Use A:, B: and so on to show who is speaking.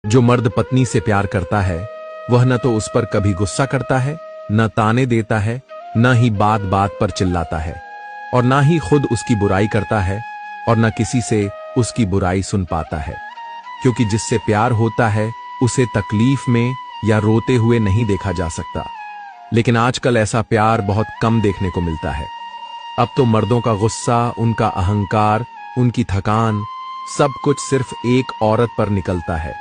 A: जो मर्द पत्नी से प्यार करता है वह न तो उस पर कभी गुस्सा करता है, न ताने देता है, न ही बात बात पर चिल्लाता है, और न ही खुद उसकी बुराई करता है, और न किसी से उसकी बुराई सुन पाता है। क्योंकि जिससे प्यार होता है उसे तकलीफ में या रोते हुए नहीं देखा जा सकता। लेकिन आजकल ऐसा प्यार बहुत कम देखने को मिलता है। अब तो मर्दों का गुस्सा, उनका अहंकार, उनकी थकान, सब कुछ सिर्फ एक औरत पर निकलता है।